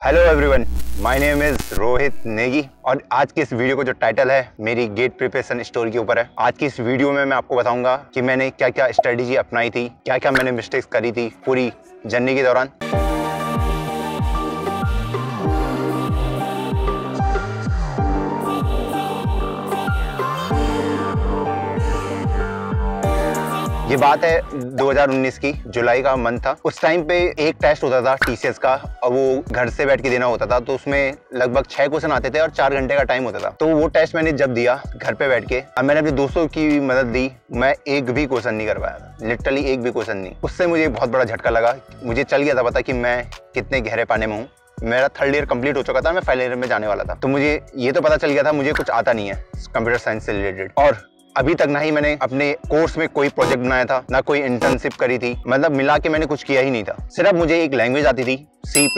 Hello everyone, my name is Rohit Negi और आज की इस वीडियो को जो टाइटल है मेरी गेट प्रिपरेशन स्टोरी के ऊपर है। आज की इस वीडियो में मैं आपको बताऊंगा कि मैंने क्या क्या स्ट्रेटेजी अपनाई थी, क्या क्या मैंने मिस्टेक्स करी थी पूरी जर्नी के दौरान। ये बात है 2019 की, जुलाई का मंथ था। उस टाइम पे एक टेस्ट होता था टीसीएस का और वो घर से बैठ के देना होता था, तो उसमें लगभग 6 क्वेश्चन आते थे और 4 घंटे का टाइम होता था। तो वो टेस्ट मैंने जब दिया घर पे बैठ के, अब मैंने अपने दोस्तों की मदद दी, मैं एक भी क्वेश्चन नहीं कर पाया था, लिटरली एक भी क्वेश्चन नहीं। उससे मुझे बहुत बड़ा झटका लगा। मुझे चल गया था पता कि मैं कितने गहरे पानी में हूँ। मेरा 3rd ईयर कंप्लीट हो चुका था, मैं फाइनल ईयर में जाने वाला था। तो मुझे ये तो पता चल गया था मुझे कुछ आता नहीं है कंप्यूटर साइंस से रिलेटेड। और अभी तक ना ही मैंने अपने कोर्स में कोई प्रोजेक्ट बनाया था, ना कोई इंटर्नशिप करी थी, मतलब मिला के मैंने कुछ किया ही नहीं था। सिर्फ मुझे एक लैंग्वेज आती थी C++,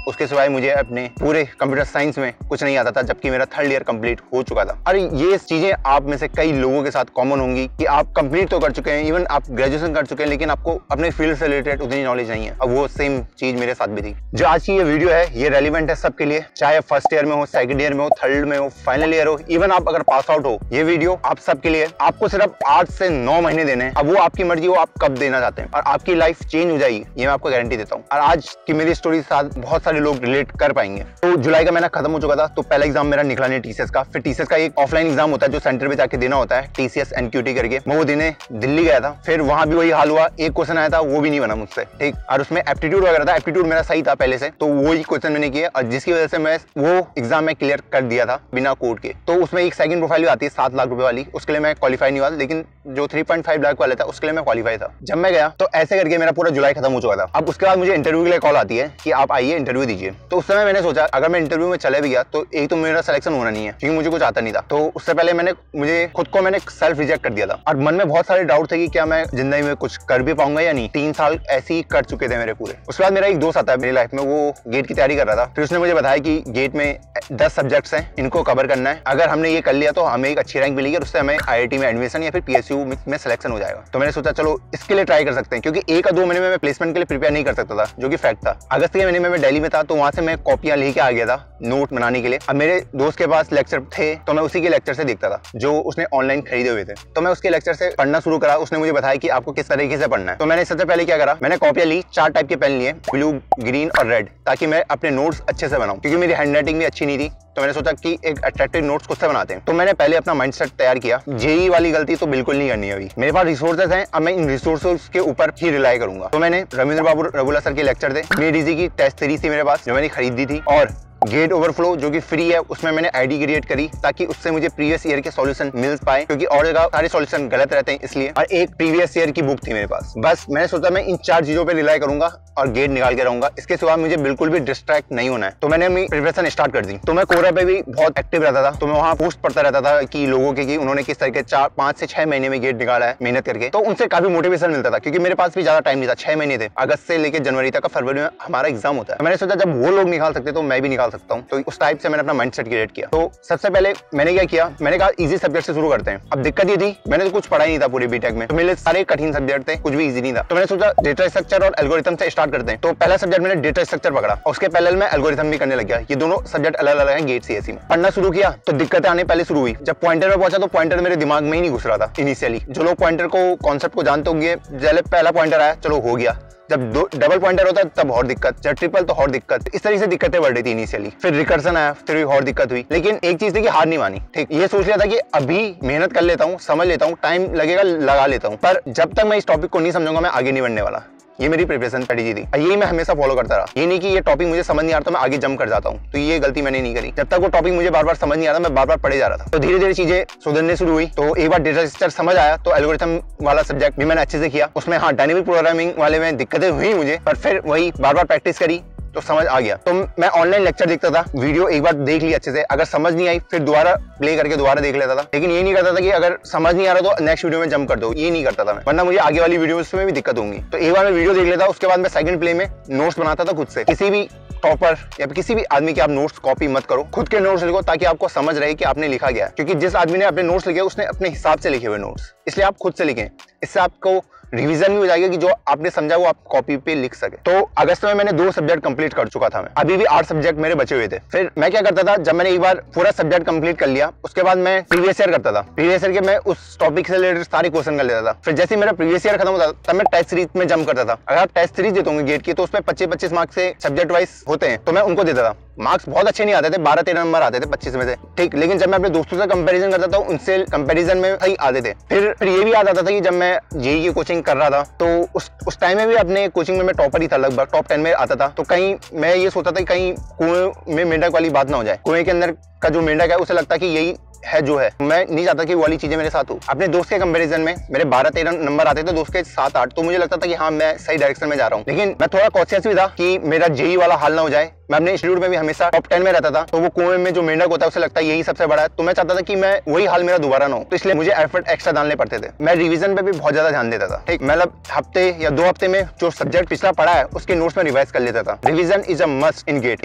उसके सिवाय मुझे अपने पूरे कंप्यूटर साइंस में कुछ नहीं आता था, जबकि मेरा 3rd ईयर कंप्लीट हो चुका था। और ये चीजें आप में से कई लोगों के साथ कॉमन होंगी कि आप कंप्लीट तो कर चुके हैं, इवन आप ग्रेजुएशन कर चुके हैं, लेकिन आपको अपने फील्ड से रिलेटेड उतनी नॉलेज नहीं है। अब वो सेम चीज मेरे साथ भी थी। जो आज की ये वीडियो है ये रेलिवेंट है सबके लिए, चाहे 1st ईयर में हो, 2nd ईयर में हो, 3rd में हो, फाइनल ईयर हो, इवन आप अगर पास आउट हो, ये वीडियो आप सबके लिए। आपको सिर्फ 8 से 9 महीने देने हैं। अब वो आपकी मर्जी हो आप कब देना चाहते हैं, और आपकी लाइफ चेंज हो जाएगी, ये मैं आपको गारंटी देता हूँ। और आज की मेरी स्टोरी के साथ बहुत सारे लोग रिलेट कर पाएंगे। तो जुलाई का महीना खत्म हो चुका था, तो पहला एग्जाम मेरा निकला नहीं टीसीएस का। फिर टीसीएस का एक ऑफलाइन एग्जाम होता है जो सेंटर पे जाके देना होता है, टीसीएस एनक्यूटी करके। मैं वो देने दिल्ली गया था। फिर वहां भी वही हाल हुआ, एक क्वेश्चन आया था वो भी नहीं बना मुझसे, ठीक। और उसमें एप्टीट्यूड वगैरह था, एप्टीट्यूड मेरा सही था पहले से, तो वही क्वेश्चन मैंने किया और जिसकी वजह से मैं वो एग्जाम में क्लियर कर दिया था बिना कोड के। तो उसमें एक सेकंड प्रोफाइल भी आती है 7 लाख रुपए वाली, उसके लिए मैं क्वालिफाई नहीं हुआ, लेकिन जो 3.5 लाख वाला था उसके लिए मैं क्वालिफाई था। जब मैं गया तो ऐसे करके मेरा पूरा जुलाई खत्म हो चुका था। अब उसके बाद मुझे इंटरव्यू के लिए कॉल आती है कि आप आइए इंटरव्यू दीजिए। तो उस समय मैंने सोचा अगर मैं इंटरव्यू में चले भी गया तो एक तो मेरा सिलेक्शन होना नहीं है, क्योंकि मुझे कुछ आता नहीं था। तो उससे पहले मुझे खुद को सेल्फ रिजेक्ट कर दिया था और मन में बहुत सारे डाउट थे कि क्या मैं जिंदगी में कुछ कर भी पाऊंगा या नहीं। 3 साल ऐसे ही कट चुके थे मेरे पूरे। उसके बाद मेरा एक दोस्त आता है मेरी लाइफ में, वो गेट की तैयारी कर रहा था। फिर उसने मुझे बताया कि गेट में 10 सब्जेक्ट्स हैं, इनको कवर करना है। अगर हमने ये कर लिया तो हमें एक अच्छी रैंक मिलेगी और उससे हमें IIT में एडमिशन या फिर PSU में सिलेक्शन हो जाएगा। तो मैंने सोचा चलो इसके लिए ट्राई कर सकते हैं, क्योंकि 1 या 2 महीने में मैं प्लेसमेंट के लिए प्रिपेयर नहीं कर सकता था, जो कि फैक्ट था। अगस्त के महीने में मैं दिल्ली में था, तो वहां से मैं कॉपियां लेके आ गया था नोट बनाने के लिए। अब मेरे दोस्त के पास लेक्चर थे तो मैं उसी के लेक्चर से देखता था जो उसने ऑनलाइन खरीदे हुए थे। तो मैं उसके लेक्चर से पढ़ना शुरू करा। उसने मुझे बताया कि आपको किस तरीके से पढ़ना है। तो मैंने सबसे पहले क्या करा, मैंने कॉपियां ली, 4 टाइप के पेन लिए, ब्लू, ग्रीन और रेड, ताकि मैं अपने नोट्स अच्छे से बनाऊं, क्योंकि मेरी हैंडराइटिंग भी अच्छी नहीं थी। तो मैंने सोचा कि एक अट्रैक्टिव नोट्स खुद से बनाते हैं। तो मैंने पहले अपना माइंडसेट तैयार किया। जेईई वाली गलती तो बिल्कुल नहीं करनी है। अभी मेरे पास रिसोर्सेज हैं, अब मैं इन रिसोर्सेज के ऊपर ही रिलाई करूंगा। तो मैंने रविंद्र बाबू रघुला सर के लेक्चर थे, मेडीजी की टेस्ट सीरीज थी मेरे पास जो मैंने खरीदी थी, और गेट ओवरफ्लो जो कि फ्री है, उसमें मैंने आईडी क्रिएट करी ताकि उससे मुझे प्रीवियस ईयर के सॉल्यूशन मिल पाए, क्योंकि और जगह सारे सॉल्यूशन गलत रहते हैं इसलिए। और एक प्रीवियस ईयर की बुक थी मेरे पास। बस मैंने सोचा मैं इन 4 चीजों पे रिलाई करूंगा और गेट निकाल के रहूंगा। इसके सिवा मुझे बिल्कुल भी डिस्ट्रैक्ट नहीं होना है। तो मैंने अपनी प्रिपरेशन स्टार्ट कर दी। तो मैं कोरा पे भी बहुत एक्टिव रहता था, तो मैं वहाँ पोस्ट पढ़ता रहता था कि लोगों के कि उन्होंने किस तरह के 5 से 6 महीने में गेट निकाला है मेहनत करके। तो उनसे काफी मोटिवेशन मिलता था, क्योंकि मेरे पास भी ज्यादा टाइम नहीं था, 6 महीने थे। अगस्त से लेकर जनवरी तक, फरवरी में हमारा एग्जाम होता है। मैंने सोचा जब वो लोग निकाल सकते तो मैं भी निकाल सकता हूँ। तो उस टाइप से मैंने अपना माइंडसेट क्रिएट किया। तो सबसे पहले मैंने क्या किया, मैंने कहा इजी सब्जेक्ट से शुरू करते हैं। अब दिक्कत ये थी मैंने तो कुछ पढ़ा ही नहीं था पूरे बीटेक में, तो मेरे सारे कठिन सब्जेक्ट थे, कुछ भी इजी नहीं था। तो मैंने सोचा डेटा स्ट्रक्चर और एल्गोरिथम से स्टार्ट करते हैं। तो पहला सब्जेक्ट मैंने डेटा स्ट्रक्चर पकड़ा और उसके पैरेलल में एल्गोरिथम भी करने लग गया। ये दोनों सब्जेक्ट अलग अलग हैं गेट सीएसई में। पढ़ना शुरू किया तो दिक्कतें आने पहले शुरू हुई। जब पॉइंटर में पहुंचा तो पॉइंटर मेरे दिमाग में ही नहीं घुस रहा था इनिशियली। जो लोग पॉइंटर को कॉन्सेप्ट को जानते होंगे, पहला पॉइंटर आया चलो हो गया, जब डबल पॉइंटर होता है तब और दिक्कत, जब ट्रिपल तो और दिक्कत। इस तरीके से दिक्कतें बढ़ रही थी इनिशियली। फिर रिकर्सन आया, फिर भी और दिक्कत हुई। लेकिन एक चीज थी कि हार नहीं मानी, ठीक। ये सोच लिया था कि अभी मेहनत कर लेता हूँ, समझ लेता हूँ, टाइम लगेगा लगा लेता हूँ, पर जब तक मैं इस टॉपिक को नहीं समझूंगा मैं आगे नहीं बढ़ने वाला। ये मेरी प्रिपरेशन स्ट्रेटेजी थी, यही मैं हमेशा फॉलो करता रहा। ये नहीं कि ये टॉपिक मुझे समझ नहीं आ रहा तो मैं आगे जंप कर जाता हूँ, तो ये गलती मैंने नहीं करी। जब तक वो टॉपिक मुझे बार बार समझ नहीं आ रहा मैं बार बार पढ़े जा रहा था। तो धीरे धीरे चीजें सुधरने शुरू हुई। तो एक बार डेटा स्ट्रक्चर समझ आया तो एल्गोरिथम वाला सब्जेक्ट भी मैंने अच्छे से किया। उसमें हाँ डायनेमिक प्रोग्रामिंग वाले में दिक्कतें हुई मुझे, पर फिर वही बार बार प्रैक्टिस करी तो समझ आ गया। तो मैं ऑनलाइन लेक्चर देखता था, वीडियो एक बार देख ली अच्छे से, अगर समझ नहीं आई फिर दोबारा प्ले करके दोबारा देख लेता था। लेकिन ये नहीं करता था कि अगर समझ नहीं आ रहा तो नेक्स्ट वीडियो में जंप कर दो, ये नहीं करता था मैं, वरना मुझे आगे वाली वीडियोस में भी दिक्कत होंगी। तो एक बार मैं वीडियो देख लेता, उसके बाद मैं सेकंड प्ले में नोट्स बनाता था खुद से। किसी भी टॉपर या किसी भी आदमी के आप नोट्स कॉपी मत करो, खुद के नोट्स लिखो ताकि आपको समझ रहे कि आपने लिखा गया है। क्योंकि जिस आदमी ने अपने नोट्स लिखे उसने अपने हिसाब से लिखे हुए नोट्स, इसलिए आप खुद से लिखें। इससे आपको रिवीजन भी हो जाएगा कि जो आपने समझा वो आप कॉपी पे लिख सके। तो अगस्त में मैंने 2 सब्जेक्ट कंप्लीट कर चुका था मैं, अभी भी 8 सब्जेक्ट मेरे बचे हुए थे। फिर मैं क्या करता था, जब मैंने एक बार पूरा सब्जेक्ट कंप्लीट कर लिया उसके बाद मैं प्रीवियस ईयर करता था। प्रीवियस ईयर के मैं उस टॉपिक से रिलेटेड सारे क्वेश्चन कर लेता था। फिर जैसे मेरा प्रीवियस ईयर खत्म होता तब मैं टेस्ट सीरीज में जंप करता था। अगर आप टेस्ट सीरीज देते होंगे गेट की तो उसमें 25-25 मार्क्स से सब्जेक्ट वाइज होते हैं, तो मैं उनको देता था। मार्क्स बहुत अच्छे नहीं आते थे, 12-13 नंबर आते थे 25 में से, ठीक। लेकिन जब मैं अपने दोस्तों से कंपैरिजन करता था उनसे कंपैरिजन में सही आते थे। फिर ये भी याद आता था कि जब मैं जेईई की कोचिंग कर रहा था तो उस टाइम में भी अपने कोचिंग में मैं टॉपर ही था, लगभग टॉप 10 में आता था। तो कहीं मैं ये सोचता था कि कहीं कुएं में मेंढक वाली बात ना हो जाए, कुएं के अंदर का जो मेंढक है उसे लगता है कि यही है जो है, मैं नहीं चाहता कि वो वाली चीजें मेरे साथ हो। अपने दोस्त के कंपैरिजन में मेरे 12-13 नंबर आते थे, दोस्त के 7-8, तो मुझे लगता था कि हाँ मैं सही डायरेक्शन में जा रहा हूँ। लेकिन मैं थोड़ा कॉन्शियस भी था कि मेरा जेईई वाला हाल ना हो जाए। मैं अपने इंस्टीट्यूट में भी हमेशा टॉप 10 में रहता था, तो वो कुएं में जो मेंढक होता है उसे लगता है यही सबसे बड़ा है। तो मैं चाहता था कि मैं वही हाल मेरा दोबारा ना हो, तो इसलिए मुझे एफर्ट एक्स्ट्रा डालने पड़ते थे। मैं रिवीजन पे भी बहुत ज्यादा ध्यान देता था, ठीक। मतलब हफ्ते या 2 हफ्ते में जो सब्जेक्ट पिछला पढ़ा है उसके नोट्स में रिवाइज कर लेता था। Revision is a must in GATE,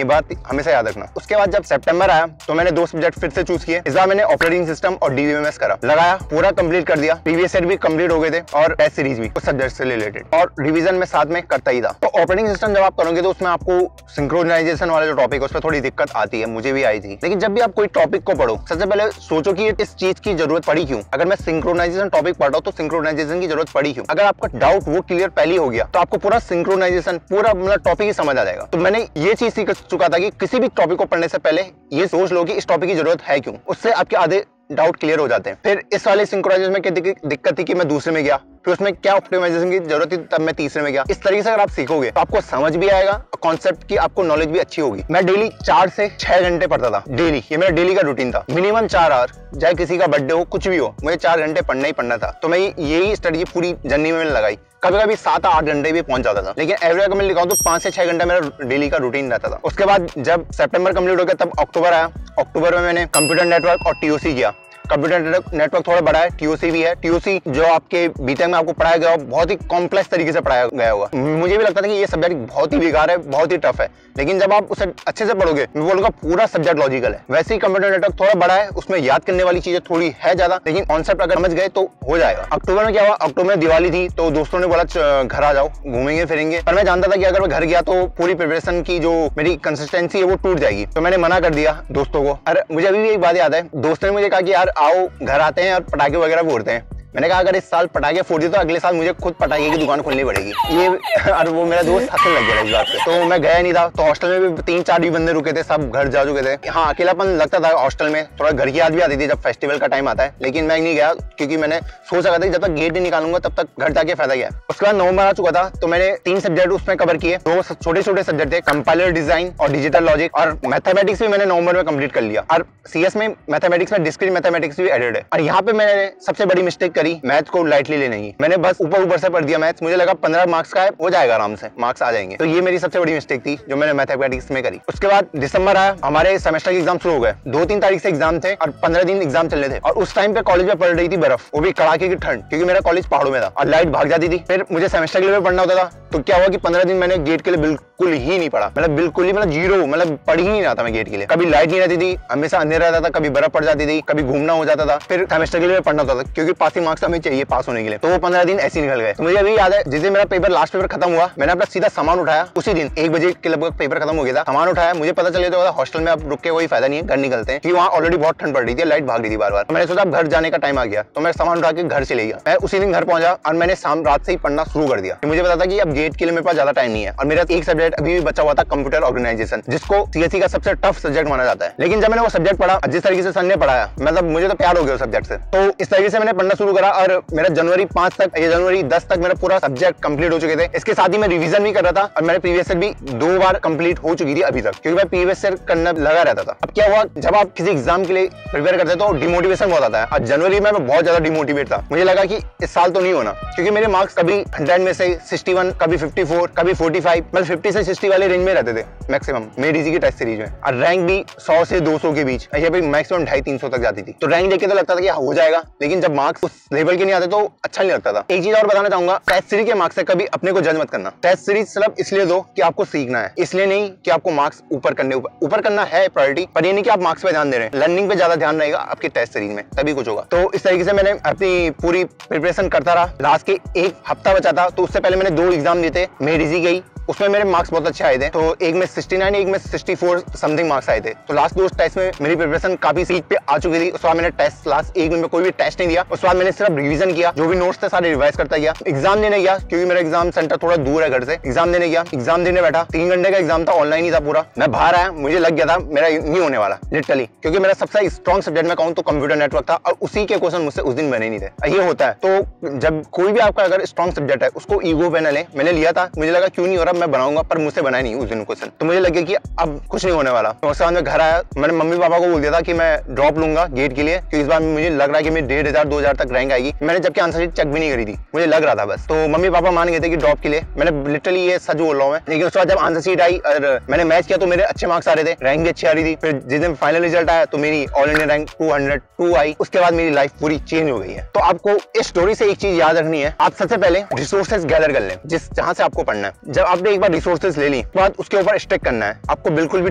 ये बात हमेशा याद रखना। उसके बाद जब सितंबर आया तो मैंने 2 सब्जेक्ट फिर से चूज किए। इस बार मैंने ऑपरेटिंग सिस्टम और डीबीएमएस करा, लगाया, पूरा कंप्लीट कर दिया। प्रीवियस ईयर भी कंप्लीट हो गए थे और टेस्ट सीरीज भी उस सब्जेक्ट से रिलेटेड, और रिवीजन में साथ में करता ही था। तो ऑपरेटिंग सिस्टम जब आप करोगे तो उसमें आपको सिंक्रोनाइजेशन वाला जो टॉपिक है उसमें थोड़ी दिक्कत आती है, मुझे भी आई थी। लेकिन जब भी आप कोई टॉपिक को पढ़ो सबसे पहले सोचो कि इस चीज की जरूरत पड़ी क्यों। अगर मैं सिंक्रोनाइजेशन टॉपिक पढ़ रहा हूं तो सिंक्रोनाइजेशन की जरूरत पड़ी क्यों। अगर आपका डाउट वो क्लियर पहले हो गया तो आपको पूरा सिंक्रोनाइजेशन पूरा मतलब टॉपिक ही समझ आ जाएगा। तो मैंने ये चीज सीख चुका था कि किसी भी टॉपिक को पढ़ने से पहले ये सोच लो कि इस टॉपिक की जरूरत है क्यों, उससे आपके आधे डाउट क्लियर हो जाते हैं। फिर इस वाले सिंक्रोनाइजेशन में क्या दिक्कत थी कि मैं दूसरे में गया, फिर उसमें क्या ऑप्टिमाइजेशन की जरूरत थी तब मैं तीसरे में गया। इस तरीके से अगर आप सीखोगे तो आपको समझ भी आएगा, कॉन्सेप्ट की आपको नॉलेज भी अच्छी होगी। मैं डेली 4 से 6 घंटे पढ़ता था डेली, ये मेरा डेली का रूटीन था। मिनिमम 4 आवर, चाहे किसी का बर्थडे हो कुछ भी हो, मुझे 4 घंटे पढ़ना ही पढ़ना था। तो मैं यही स्ट्रेटजी पूरी जर्नी में लगाई। कभी कभी 7-8 घंटे भी पहुंच जाता था, लेकिन एवरेज अगर मैं लिखाऊं तो 5 से 6 घंटा मेरा डेली का रूटीन रहता था। उसके बाद जब सितंबर कंप्लीट हो गया तब अक्टूबर आया। अक्टूबर में मैंने कंप्यूटर नेटवर्क और टीओसी किया। कंप्यूटर नेटवर्क थोड़ा बड़ा है, टीओसी भी है। टीओसी जो आपके बीटेक में आपको पढ़ाया गया बहुत ही कॉम्प्लेक्स तरीके से पढ़ाया गया होगा। मुझे भी लगता था कि ये सब्जेक्ट बहुत ही बेकार है, बहुत ही टफ है, लेकिन जब आप उसे अच्छे से पढ़ोगे, मैं बोलूंगा पूरा सब्जेक्ट लॉजिकल है। वैसे ही कंप्यूटर नेटवर्क थोड़ा बड़ा है, उसमें याद करने वाली चीजें थोड़ी है ज्यादा, लेकिन कॉन्सेप्ट अगर समझ गए तो हो जाएगा। अक्टूबर में क्या हुआ, अक्टूबर में दिवाली थी तो दोस्तों ने बोला घर आ जाओ, घूमेंगे फिरेंगे। पर मैं जानता था कि अगर मैं घर गया तो पूरी प्रिपरेशन की जो मेरी कंसिस्टेंसी है वो टूट जाएगी, तो मैंने मना कर दिया दोस्तों को। अरे मुझे अभी भी एक बात याद है, दोस्तों ने मुझे कहा कि यार आओ घर आते हैं और पटाखे वगैरह फोड़ते हैं। मैंने कहा अगर इस साल पटाखे फोड़ दिए तो अगले साल मुझे खुद पटाखे की दुकान खोलनी पड़ेगी। ये और वो मेरा दोस्त हंसने लग गया इस बात पे, तो मैं गया नहीं था। तो हॉस्टल में भी 3-4 भी बंदे रुके थे, सब घर जा चुके थे। हाँ अकेलापन लगता था हॉस्टल में, थोड़ा घर की याद भी आती थी जब फेस्टिवल का टाइम आता है, लेकिन मैं नहीं गया क्योंकि मैंने सोच रखा था कि जब तक गेट नहीं निकालूंगा तब तक घर जाके फायदा क्या है। उसके बाद नवंबर आ चुका था तो मैंने 3 सब्जेक्ट उसमें कवर किए। 2 छोटे-छोटे सब्जेक्ट थे, कंपाइलर डिजाइन और डिजिटल लॉजिक, और मैथमेटिक्स भी मैंने नवंबर में कंप्लीट कर लिया। और सीएस में मैथमेटिक्स में डिस्क्रीट मैथमेटिक्स भी एडेड है। और यहाँ पे मैंने सबसे बड़ी मिस्टेक करी, मैथ को ले नहीं, मैंने बस ऊपर से पढ़ दिया मैथ्स। मुझे लगा 15 मार्क्स का है, हो जाएगा आराम से, मार्क्स आ जाएंगे। तो ये मेरी सबसे बड़ी मिस्टेक थी जो मैंने मैथमेटिक्स में करी। उसके बाद दिसंबर आया, हमारे सेमेस्टर के एग्जाम शुरू हो गए। 2-3 तारीख से एग्जाम थे और 15 दिन एग्जाम चल रहे थे। और उस टाइम पे कॉलेज में पड़ रही थी बर्फ, वो भी कड़ाके की ठंड, क्योंकि मेरा कॉलेज पहाड़ों में था और लाइट भाग जाती थी। फिर मुझे सेमेस्टर के लिए पढ़ना होता था, तो क्या हुआ कि 15 दिन मैंने गेट के लिए बिल्कुल ही नहीं पढ़ा। मतलब बिल्कुल ही, मतलब जीरो, मतलब पढ़ ही नहीं रहा था मैं गेट के लिए। कभी लाइट नहीं रहती थी, हमेशा अंधेरा रहता था, कभी बर्फ पड़ जाती थी, कभी घूमना हो जाता था। फिर सेमेस्टर के लिए पढ़ना होता था क्योंकि पासिंग मार्क्स हमें चाहिए पास होने के लिए। तो वो 15 दिन ऐसे निकल गए। तो मुझे अभी याद है जिस दिन मेरा पेपर लास्ट पेपर खत्म हुआ, मैंने अपना सीधा सामान उठाया, उसी दिन 1 बजे के लगभग पेपर खत्म हो गया था। सामान उठाया, मुझे पता चल गया था हॉस्टल में अब रुक के कोई फायदा नहीं है, घर निकलते हैं, क्योंकि वहाँ ऑलरेडी बहुत ठंड पड़ रही थी, लाइट भाग रही थी बार बार। मैंने सोचा अब घर जाने का टाइम आ गया, तो मैं सामान उठा के घर चले गया। मैं उसी दिन घर पहुंचा और मैंने रात से ही पढ़ना शुरू कर दिया। मुझे पता था कि अब गेट के लिए मेरे पास ज्यादा टाइम नहीं है और मेरा एक सब्जेक्ट अभी भी बचा हुआ था, कंप्यूटर ऑर्गेनाइजेशन, जिसको सीएसई का सबसे टफ सब्जेक्ट माना जाता है। लेकिन जब मैंने वो सब्जेक्ट पढ़ा, जिस तरीके से सर ने पढ़ाया, मतलब मुझे तो प्यार हो गया उस सब्जेक्ट से। तो इस तरीके से मैंने पढ़ना शुरू करा और मेरा जनवरी 5 तक या जनवरी 10 तक मेरा पूरा सब्जेक्ट कंप्लीट हो चुके थे। इसके साथ ही मैं रिवीजन भी कर रहा था और मेरे प्रीवियस ईयर भी 2 बार कंप्लीट हो चुकी थी अभी तक, क्योंकि मैं प्रीवियस ईयर करना लगा रहता था। अब क्या हुआ, जब आप किसी एग्जाम के लिए प्रिपेयर करते तो डिमोटिवेशन बहुत आता है और जनवरी में मैं बहुत ज्यादा डिमोटिवेट था। मुझे लगा कि इस साल तो नहीं होना, क्योंकि मेरे मार्क्स कभी 100 में से 61, कभी 54, कभी 45, मतलब 50 से 60 वाले रेंज में रहते थे मैक्सिमम मेरी की टेस्ट सीरीज में। और रैंक भी 100 से 200 के बीच, ऐसे मैक्सिमम 250-300 तक जाती थी। तो रैंक देख के तो लगता था कि हो जाएगा, लेकिन जब मार्क्स उस लेवल के नहीं आते तो अच्छा नहीं लगता था। एक चीज और बताना चाहूंगा, टेस्ट सीरीज के मार्क्स से कभी अपने को जज मत करना। टेस्ट सीरीज सिर्फ इसलिए दो कि आपको सीखना है, इसलिए नहीं कि आपको मार्क्स ऊपर करना है प्रायोरिटी, पर ये नहीं कि आप मार्क्स पे ध्यान दे रहे हैं। लर्निंग पे ज्यादा ध्यान रहेगा आपकी टेस्ट सीरीज में, तभी कुछ होगा। तो इस तरीके से मैंने अपनी पूरी प्रिपरेशन करता रहा। लास्ट के एक हफ्ता बचा था, तो उससे पहले मैंने 2 एग्जाम दिए थे। मेरी रिजी गई, उसमें मेरे मार्क्स बहुत अच्छे आए थे। तो एक में 69, एक में 64 समथिंग मार्क्स आए थे। तो लास्ट 2 टेस्ट में मेरी प्रिपरेशन काफी सीट पे आ चुकी थी। उसके बाद मैंने टेस्ट लास्ट एक में कोई भी टेस्ट नहीं दिया। उसके बाद मैंने सिर्फ रिवीजन किया, जो भी नोट्स थे सारे रिवाइज करता गया। एग्जाम देने गया, क्योंकि मेरा एग्जाम सेंटर थोड़ा दूर है घर से। एग्जाम देने गया, एग्जाम देने बैठा, 3 घंटे का एग्जाम था, ऑनलाइन ही था पूरा। मैं बाहर आया, मुझे लग गया था मेरा नहीं होने वाला लिटरली, क्योंकि मेरा सबसे स्ट्रॉन्ग सब्जेक्ट में कहूं तो कंप्यूटर नेटवर्क था, और उसी के क्वेश्चन मुझसे उस दिन बने नहीं थे। ये होता है। तो जब कोई भी आपका अगर स्ट्रॉन्ग सब्जेक्ट है, उसको ईगो पे न ले। मैंने लिया था, मुझे लगा क्यों नहीं हो रहा, मैं बनाऊंगा, पर मुझसे बनाया नहीं उस दिन क्वेश्चन। तो मुझे लगे कि अब कुछ नहीं होने वाला। तो उसके बाद मैं घर आया, मैंने मम्मी पापा को बोल दिया था कि मैं ड्रॉप लूंगा गेट के लिए, क्योंकि इस बार मुझे लग रहा है कि मेरी 1500-2000 तक रैंक आएगी। मैंने जबकि आंसर शीट चेक भी नहीं करी थी, मुझे लग रहा था बस। तो मम्मी पापा मान गए थे कि ड्रॉप के लिए। मैंने लिटरली ये सच बोल रहा हूँ मैं। लेकिन उसके बाद जब आंसर शीट आई और मैंने मैच किया तो मेरे अच्छे मार्क्स आ रहे थे, रैंक भी अच्छी आ रही थी। फिर जिस दिन फाइनल रिजल्ट आया तो मेरी ऑल इंडिया रैंक 202 आई। उसके बाद मेरी लाइफ पूरी चेंज हो गई है। तो आपको इस स्टोरी से एक चीज याद रखनी है, आप सबसे पहले रिसोर्सेज गैदर कर लें जहां से आपको पढ़ना है। जब आपने एक बार रिसोर्सेज ले ली, बाद उसके ऊपर स्टिक करना है। आपको बिल्कुल भी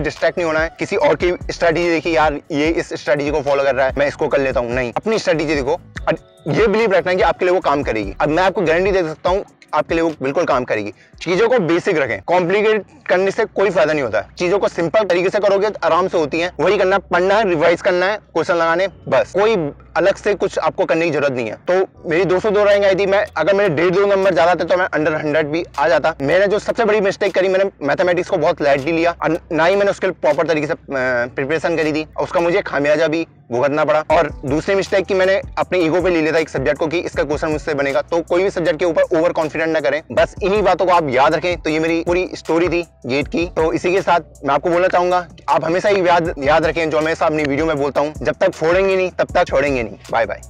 डिस्ट्रैक्ट नहीं होना है। किसी और की स्ट्रेटेजी देखी, यार ये इस स्ट्रेटेजी को फॉलो कर रहा है, मैं इसको कर लेता हूँ, नहीं, अपनी स्ट्रेटेजी देखो और ये बिलीव रखना है कि आपके लिए वो काम करेगी। अब मैं आपको गारंटी दे सकता हूँ आपके लिए वो बिल्कुल काम करेगी। चीजों को बेसिक रखें, कॉम्प्लिकेट करने से कोई फायदा नहीं होता है। चीजों को सिंपल तरीके से करोगे तो आराम से होती है। वही करना, पढ़ना है, रिवाइज करना है, क्वेश्चन लगाने, बस। कोई अलग से कुछ आपको करने की जरूरत नहीं है। तो मेरी 202 रैंक आई थी। मैं अगर मेरे 1.5 नंबर ज्यादा थे तो मैं अंडर 100 भी आ जाता। मैंने जो सबसे बड़ी मिस्टेक करी, मैंने मैथमेटिक्स को बहुत लाइटली लिया और ना ही मैंने उसके प्रॉपर तरीके से प्रिपरेशन करी थी। उसका मुझे खामियाजा भी भुगतना पड़ा। और दूसरी मिस्टेक की मैंने अपने ईगो पे ले लिया था एक सब्जेक्ट को कि इसका क्वेश्चन मुझसे बनेगा। तो कोई भी सब्जेक्ट के ऊपर ओवर कॉन्फिडेंट ना करें, बस इन्हीं बातों को आप याद रखें। तो ये मेरी पूरी स्टोरी थी गेट की। तो इसी के साथ मैं आपको बोलना चाहूंगा आप हमेशा ही याद रखें जो हमेशा अपनी वीडियो में बोलता हूँ, जब तक फोड़ेंगे नहीं तब तक छोड़ेंगे नहीं। Bye bye.